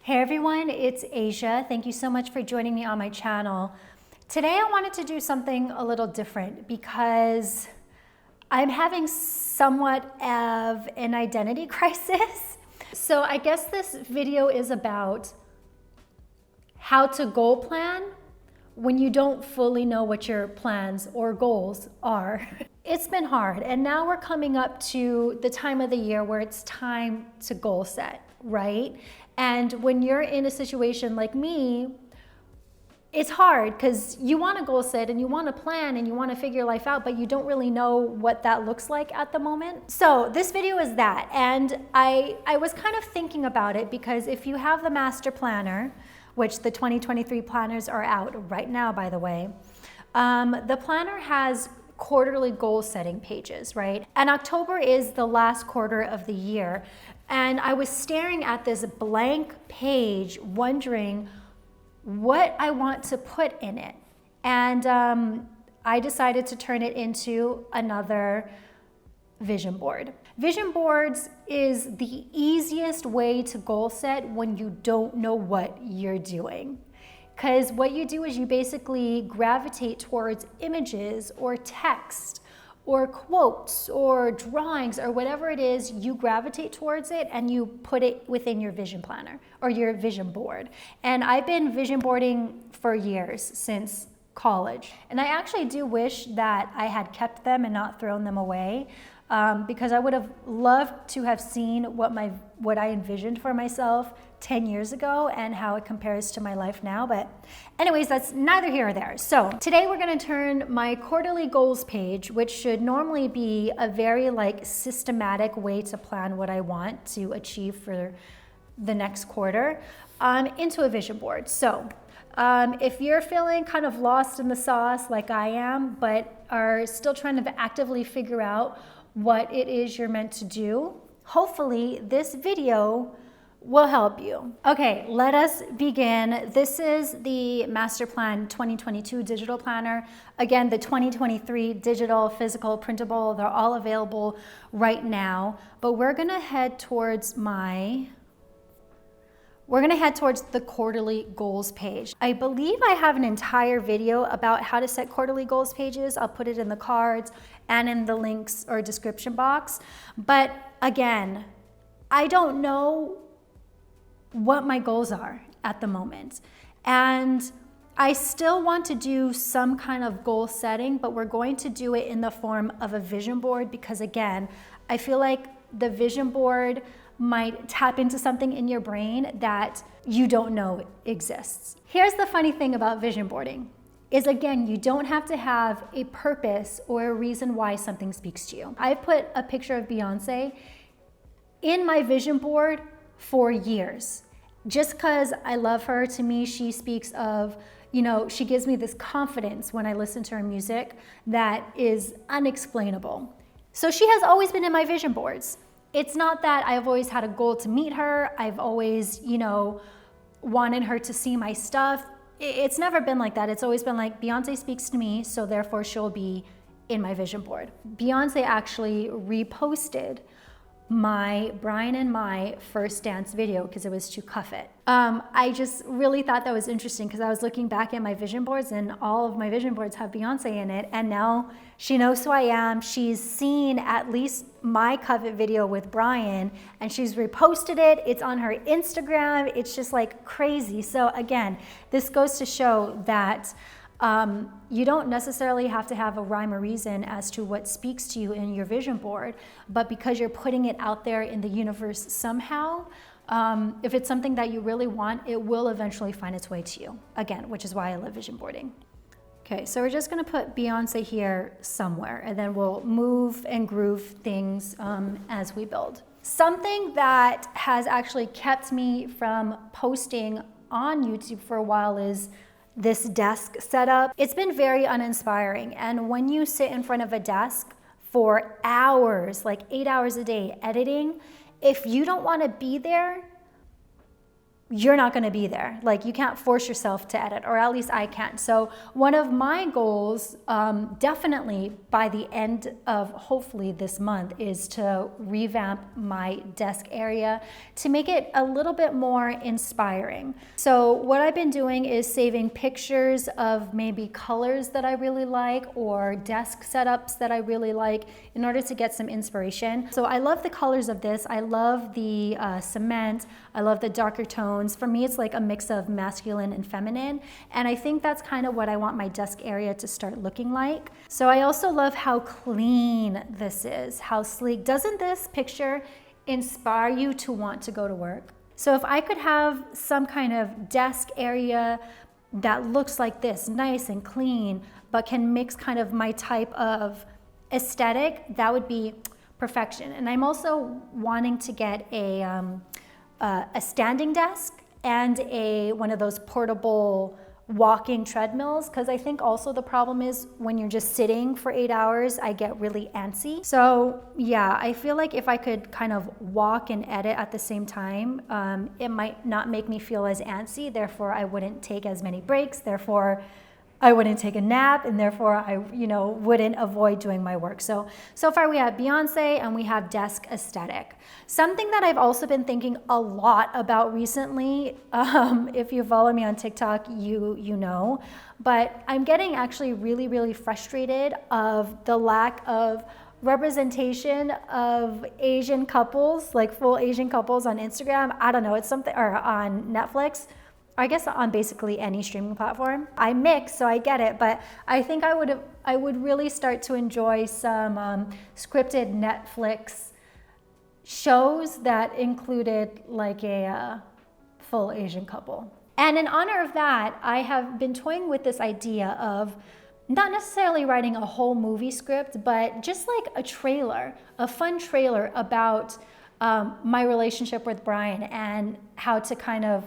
Hey everyone, it's Asia. Thank you so much for joining me on my channel. Today I wanted to do something a little different because I'm having somewhat of an identity crisis. So I guess this video is about how to goal plan when you don't fully know what your plans or goals are. It's been hard, and now we're coming up to the time of the year where it's time to goal set, right? And when you're in a situation like me, it's hard because you want to goal set and you want to plan and you want to figure life out, but you don't really know what that looks like at the moment. So this video is that, and I was kind of thinking about it because if you have the master planner, which the 2023 planners are out right now, by the way, the planner has quarterly goal setting pages, right? And October is the last quarter of the year. And I was staring at this blank page, wondering what I want to put in it. And I decided to turn it into another vision board. Vision boards is the easiest way to goal set when you don't know what you're doing. Because what you do is you basically gravitate towards images or text or quotes or drawings or whatever it is, you gravitate towards it and you put it within your vision planner or your vision board. And I've been vision boarding for years, since college. And I actually do wish that I had kept them and not thrown them away. Because I would have loved to have seen what I envisioned for myself 10 years ago and how it compares to my life now. But anyways, that's neither here or there. So today we're going to turn my quarterly goals page, which should normally be a very systematic way to plan what I want to achieve for the next quarter, into a vision board. So if you're feeling kind of lost in the sauce like I am, but are still trying to actively figure out what it is you're meant to do, hopefully this video will help you. Okay, let us begin. This is the Master Plan 2022 digital planner. Again, the 2023 digital, physical, printable, they're all available right now. But we're gonna head towards the quarterly goals page. I believe I have an entire video about how to set quarterly goals pages. I'll put it in the cards and in the links or description box. But again, I don't know what my goals are at the moment. And I still want to do some kind of goal setting, but we're going to do it in the form of a vision board because again, I feel like the vision board might tap into something in your brain that you don't know exists. Here's the funny thing about vision boarding is, again, you don't have to have a purpose or a reason why something speaks to you. I put a picture of Beyonce in my vision board for years. Just because I love her, to me, she speaks of, she gives me this confidence when I listen to her music that is unexplainable. So she has always been in my vision boards. It's not that I've always had a goal to meet her. I've always, wanted her to see my stuff. It's never been like that. It's always been like, Beyonce speaks to me, so therefore she'll be in my vision board. Beyonce actually reposted my Brian and my first dance video because it was to Cuff It. I just really thought that was interesting because I was looking back at my vision boards and all of my vision boards have Beyonce in it, and now she knows who I am. She's seen at least my Cuff It video with Brian and she's reposted it. It's on her Instagram. It's just like crazy. So again, this goes to show that you don't necessarily have to have a rhyme or reason as to what speaks to you in your vision board, but because you're putting it out there in the universe somehow, if it's something that you really want, it will eventually find its way to you. Again, which is why I love vision boarding. Okay, so we're just gonna put Beyonce here somewhere and then we'll move and groove things as we build. Something that has actually kept me from posting on YouTube for a while is this desk setup. It's been very uninspiring. And when you sit in front of a desk for hours, like 8 hours a day editing, if you don't want to be there, you're not going to be there. Like, you can't force yourself to edit, or at least I can't. So one of my goals, definitely by the end of hopefully this month, is to revamp my desk area to make it a little bit more inspiring. So what I've been doing is saving pictures of maybe colors that I really like or desk setups that I really like in order to get some inspiration. So I love the colors of this. I love the cement. I love the darker tones. For me, it's like a mix of masculine and feminine. And I think that's kind of what I want my desk area to start looking like. So I also love how clean this is, how sleek. Doesn't this picture inspire you to want to go to work? So if I could have some kind of desk area that looks like this, nice and clean, but can mix kind of my type of aesthetic, that would be perfection. And I'm also wanting to get a standing desk and one of those portable walking treadmills, because I think also the problem is when you're just sitting for 8 hours, I get really antsy. So yeah, I feel like if I could kind of walk and edit at the same time, it might not make me feel as antsy, therefore I wouldn't take as many breaks, therefore I wouldn't take a nap, and therefore I, wouldn't avoid doing my work. So far we have Beyonce and we have desk aesthetic. Something that I've also been thinking a lot about recently, if you follow me on TikTok, you know, but I'm getting actually really, really frustrated of the lack of representation of Asian couples, like full Asian couples on Instagram. I don't know, it's something, or on Netflix. I guess on basically any streaming platform. I mix, so I get it, but I think I would really start to enjoy some scripted Netflix shows that included like a full Asian couple. And in honor of that, I have been toying with this idea of not necessarily writing a whole movie script, but just like a trailer, a fun trailer about my relationship with Brian and how to kind of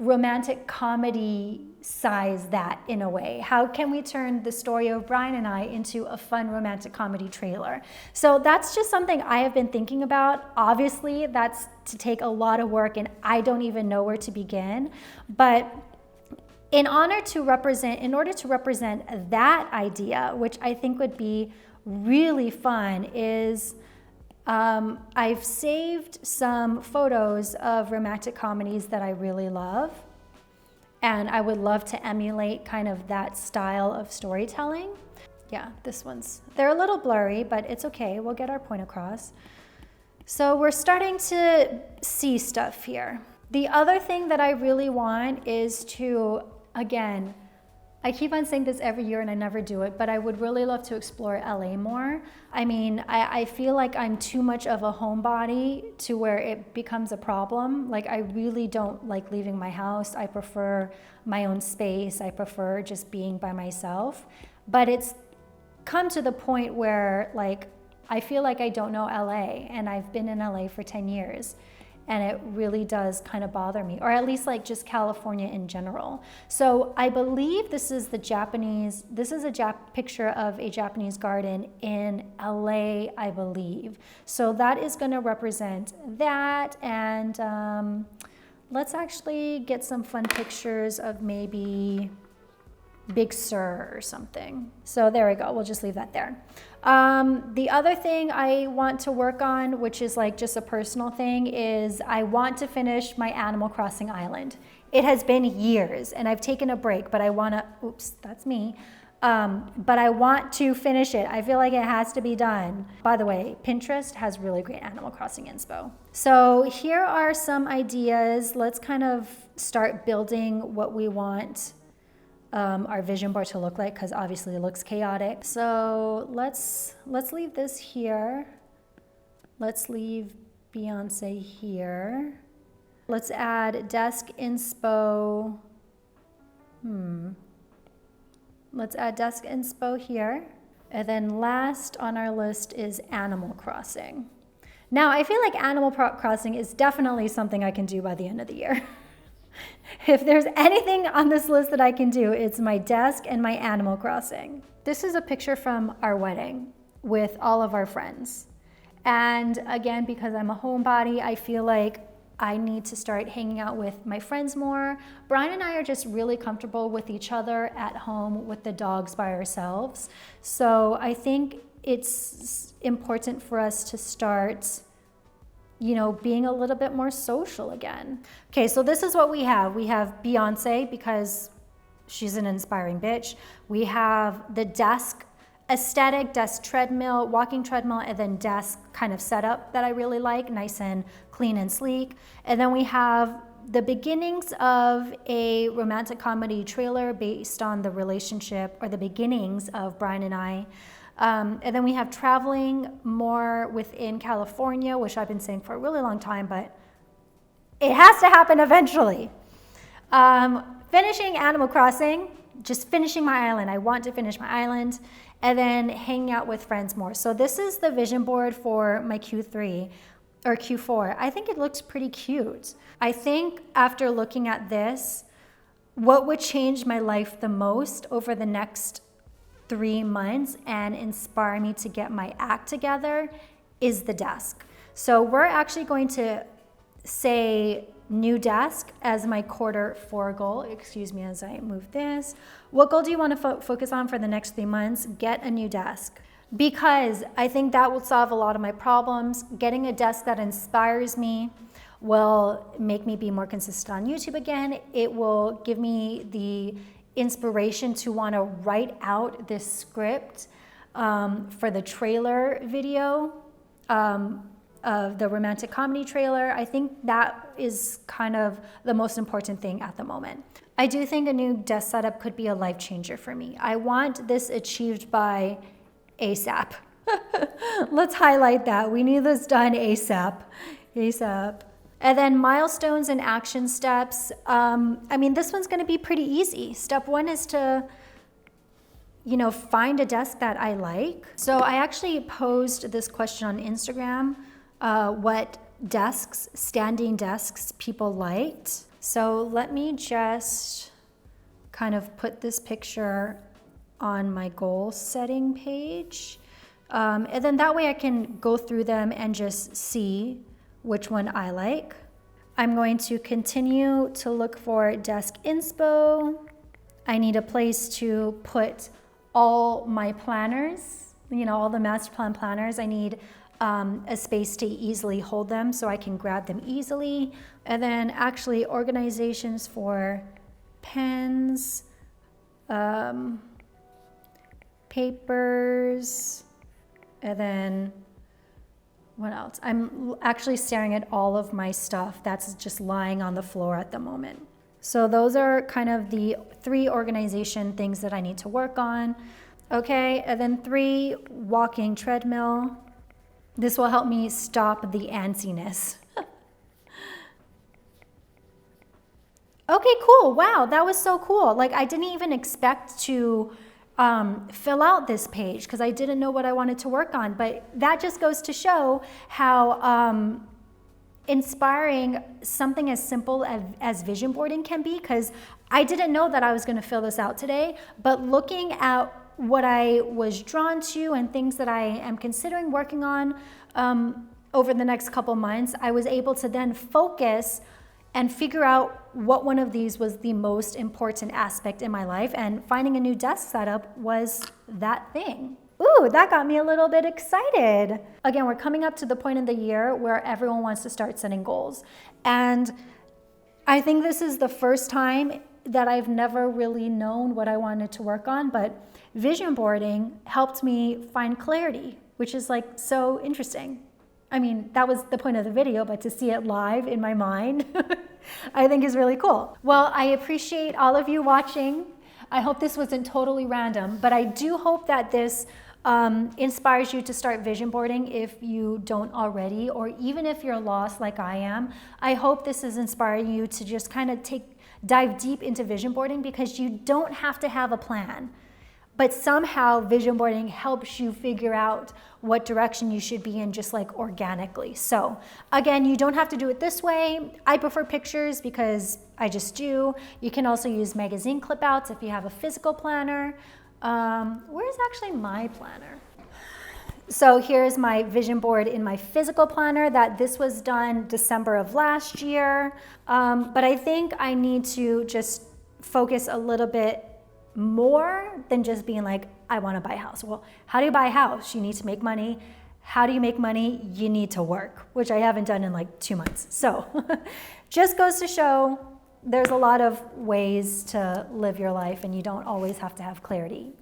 romantic comedy size that in a way. How can we turn the story of Brian and I into a fun romantic comedy trailer? So that's just something I have been thinking about. Obviously, that's to take a lot of work and I don't even know where to begin. But in order to represent that idea, which I think would be really fun, is I've saved some photos of romantic comedies that I really love, and I would love to emulate kind of that style of storytelling. Yeah, they're a little blurry, but it's okay, we'll get our point across. So we're starting to see stuff here. The other thing that I really want is to, again, I keep on saying this every year and I never do it, but I would really love to explore LA more. I mean, I feel like I'm too much of a homebody to where it becomes a problem. Like, I really don't like leaving my house. I prefer my own space. I prefer just being by myself. But it's come to the point where, like, I feel like I don't know LA, and I've been in LA for 10 years. And it really does kind of bother me, or at least like just California in general. So I believe this is a picture of a Japanese garden in LA, I believe. So that is gonna represent that, and let's actually get some fun pictures of maybe Big Sur or something. So there we go, we'll just leave that there. The other thing I want to work on, which is like just a personal thing, is I want to finish my Animal Crossing island. It has been years and I've taken a break, but I wanna, oops, that's me. But I want to finish it. I feel like it has to be done. By the way, Pinterest has really great Animal Crossing inspo. So here are some ideas. Let's kind of start building what we want our vision board to look like, because obviously it looks chaotic. So let's leave this here. Let's leave Beyonce here. Let's add desk inspo. Let's add desk inspo here. And then last on our list is Animal Crossing. Now I feel like Animal Crossing is definitely something I can do by the end of the year. If there's anything on this list that I can do, it's my desk and my Animal Crossing. This is a picture from our wedding with all of our friends. And again, because I'm a homebody, I feel like I need to start hanging out with my friends more. Brian and I are just really comfortable with each other at home with the dogs by ourselves. So I think it's important for us to start, being a little bit more social again. Okay, so this is what we have. We have Beyonce because she's an inspiring bitch. We have the desk aesthetic, desk treadmill, walking treadmill, and then desk kind of setup that I really like, nice and clean and sleek. And then we have the beginnings of a romantic comedy trailer based on the relationship or the beginnings of Brian and I. And then we have traveling more within California, which I've been saying for a really long time, but it has to happen eventually. Finishing Animal Crossing, just finishing my island. I want to finish my island. And then hanging out with friends more. So this is the vision board for my Q3 or Q4. I think it looks pretty cute. I think after looking at this, what would change my life the most over the next 3 months and inspire me to get my act together is the desk. So we're actually going to say new desk as my Q4 goal. Excuse me as I move this. What goal do you want to focus on for the next 3 months? Get a new desk. Because I think that will solve a lot of my problems. Getting a desk that inspires me will make me be more consistent on YouTube again. It will give me the inspiration to want to write out this script for the trailer video. Of the romantic comedy trailer. I think that is kind of the most important thing at the moment. I do think a new desk setup could be a life changer for me. I want this achieved by ASAP. Let's highlight that. We need this done ASAP. ASAP. And then milestones and action steps. This one's going to be pretty easy. Step 1 is to find a desk that I like. So I actually posed this question on Instagram. What desks, standing desks, people liked. So let me just kind of put this picture on my goal setting page. And then that way I can go through them and just see which one I like. I'm going to continue to look for desk inspo. I need a place to put all my planners, all the master plan planners. I need a space to easily hold them so I can grab them easily. And then actually organizations for pens, papers, and then what else? I'm actually staring at all of my stuff that's just lying on the floor at the moment. So those are kind of the 3 organization things that I need to work on. Okay, and then 3, walking treadmill. This will help me stop the antsiness. Okay, cool. Wow, that was so cool. Like I didn't even expect to fill out this page because I didn't know what I wanted to work on. But that just goes to show how inspiring something as simple as vision boarding can be, because I didn't know that I was going to fill this out today. But looking at what I was drawn to and things that I am considering working on over the next couple months, I was able to then focus and figure out what one of these was the most important aspect in my life, and finding a new desk setup was that thing. Ooh, that got me a little bit excited. Again, we're coming up to the point in the year where everyone wants to start setting goals. And I think this is the first time that I've never really known what I wanted to work on, but vision boarding helped me find clarity, which is like so interesting. I mean, that was the point of the video, but to see it live in my mind, I think is really cool. Well, I appreciate all of you watching. I hope this wasn't totally random, but I do hope that this inspires you to start vision boarding if you don't already, or even if you're lost like I am. I hope this is inspiring you to just kind of dive deep into vision boarding, because you don't have to have a plan. But somehow vision boarding helps you figure out what direction you should be in, just like organically. So again, you don't have to do it this way. I prefer pictures because I just do. You can also use magazine clip outs if you have a physical planner. Where's actually my planner? So here's my vision board in my physical planner. This was done December of last year. But I think I need to just focus a little bit more than just being like, I want to buy a house. Well, how do you buy a house? You need to make money. How do you make money? You need to work, which I haven't done in like 2 months. So just goes to show there's a lot of ways to live your life and you don't always have to have clarity,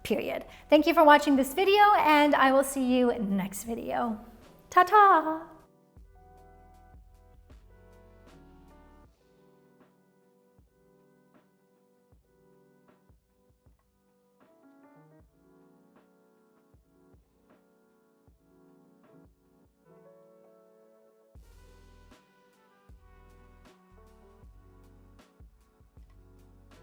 period. Thank you for watching this video and I will see you next video. Ta-ta!